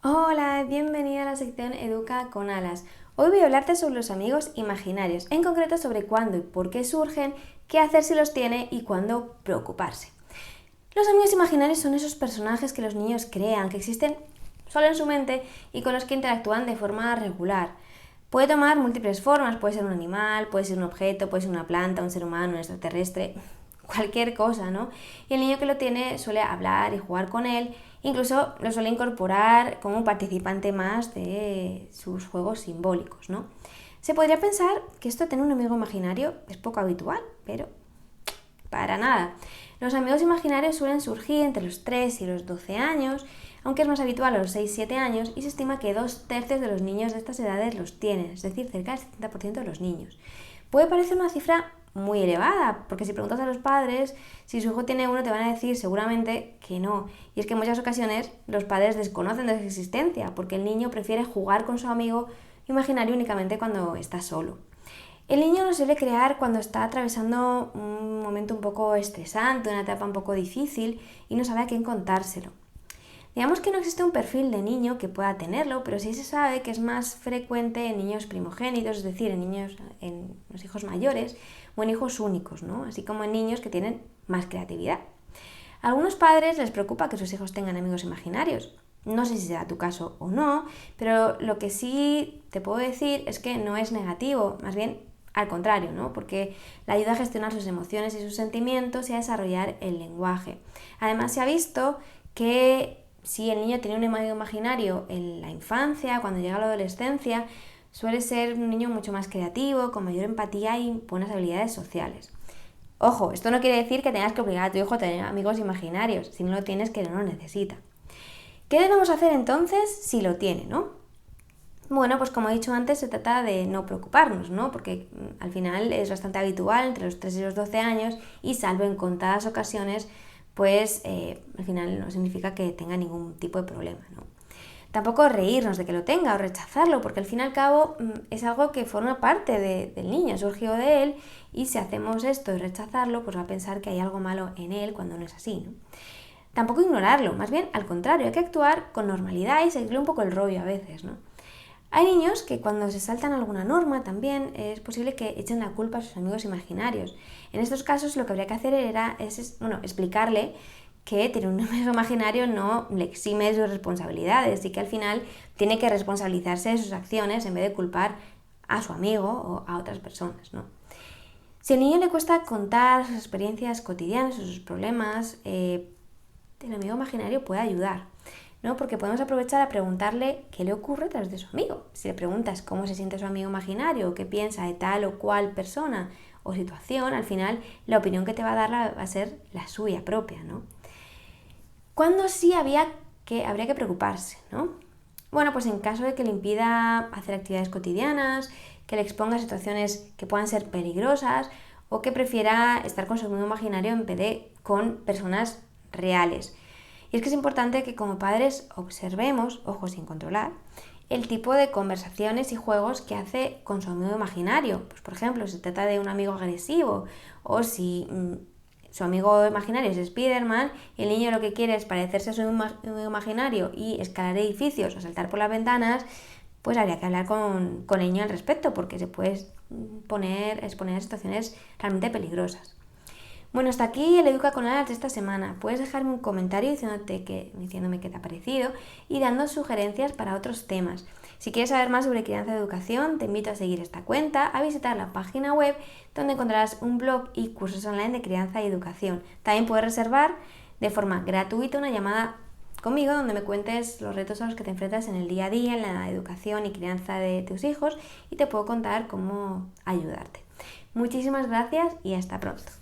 Hola, bienvenida a la sección Educa con Alas. Hoy voy a hablarte sobre los amigos imaginarios, en concreto sobre cuándo y por qué surgen, qué hacer si los tiene y cuándo preocuparse. Los amigos imaginarios son esos personajes que los niños crean, que existen solo en su mente y con los que interactúan de forma regular. Puede tomar múltiples formas, puede ser un animal, puede ser un objeto, puede ser una planta, un ser humano, un extraterrestre, cualquier cosa, ¿no? Y el niño que lo tiene suele hablar y jugar con él, incluso lo suele incorporar como un participante más de sus juegos simbólicos, ¿no? Se podría pensar que esto de tener un amigo imaginario es poco habitual, pero para nada. Los amigos imaginarios suelen surgir entre los 3 y los 12 años, aunque es más habitual a los 6-7 años, y se estima que 2/3 de los niños de estas edades los tienen, es decir, cerca del 70% de los niños. Puede parecer una cifra muy elevada, porque si preguntas a los padres si su hijo tiene uno, te van a decir seguramente que no. Y es que en muchas ocasiones los padres desconocen de su existencia, porque el niño prefiere jugar con su amigo imaginario únicamente cuando está solo. El niño lo suele crear cuando está atravesando un momento un poco estresante, una etapa un poco difícil y no sabe a quién contárselo. Digamos que no existe un perfil de niño que pueda tenerlo, pero sí se sabe que es más frecuente en niños primogénitos, es decir, en los hijos mayores o en hijos únicos, ¿no? Así como en niños que tienen más creatividad. A algunos padres les preocupa que sus hijos tengan amigos imaginarios. No sé si será tu caso o no, pero lo que sí te puedo decir es que no es negativo, más bien al contrario, ¿no? Porque le ayuda a gestionar sus emociones y sus sentimientos y a desarrollar el lenguaje. Además, se ha visto que si el niño tiene un amigo imaginario en la infancia, cuando llega a la adolescencia, suele ser un niño mucho más creativo, con mayor empatía y buenas habilidades sociales. Ojo, esto no quiere decir que tengas que obligar a tu hijo a tener amigos imaginarios. Si no lo tienes, que no lo necesita. ¿Qué debemos hacer entonces si lo tiene, no? Bueno, pues como he dicho antes, se trata de no preocuparnos, ¿no? Porque al final es bastante habitual entre los 3 y los 12 años y salvo en contadas ocasiones, pues al final no significa que tenga ningún tipo de problema, ¿no? Tampoco reírnos de que lo tenga o rechazarlo, porque al fin y al cabo es algo que forma parte del niño, surgió de él, y si hacemos esto y rechazarlo, pues va a pensar que hay algo malo en él cuando no es así, ¿no? Tampoco ignorarlo, más bien al contrario, hay que actuar con normalidad y seguirle un poco el rollo a veces, ¿no? Hay niños que cuando se saltan alguna norma también es posible que echen la culpa a sus amigos imaginarios. En estos casos lo que habría que hacer explicarle que tener un amigo imaginario no le exime de sus responsabilidades y que al final tiene que responsabilizarse de sus acciones en vez de culpar a su amigo o a otras personas, ¿no? Si al niño le cuesta contar sus experiencias cotidianas o sus problemas, el amigo imaginario puede ayudar, ¿no? Porque podemos aprovechar a preguntarle qué le ocurre a través de su amigo. Si le preguntas cómo se siente su amigo imaginario o qué piensa de tal o cual persona o situación, al final la opinión que te va a dar va a ser la suya propia, ¿no? ¿Cuándo sí habría que preocuparse, ¿no? Bueno, pues en caso de que le impida hacer actividades cotidianas, que le exponga a situaciones que puedan ser peligrosas o que prefiera estar con su amigo imaginario en vez de con personas reales. Y es que es importante que como padres observemos, ojo sin controlar, el tipo de conversaciones y juegos que hace con su amigo imaginario. Pues por ejemplo, si se trata de un amigo agresivo o si su amigo imaginario es Spiderman y el niño lo que quiere es parecerse a su amigo imaginario y escalar edificios o saltar por las ventanas, pues habría que hablar con el niño al respecto porque se puede exponer a situaciones realmente peligrosas. Bueno, hasta aquí el Educa con Alas de esta semana. Puedes dejarme un comentario diciéndome qué te ha parecido y dando sugerencias para otros temas. Si quieres saber más sobre crianza y educación, te invito a seguir esta cuenta, a visitar la página web donde encontrarás un blog y cursos online de crianza y educación. También puedes reservar de forma gratuita una llamada conmigo donde me cuentes los retos a los que te enfrentas en el día a día, en la educación y crianza de tus hijos y te puedo contar cómo ayudarte. Muchísimas gracias y hasta pronto.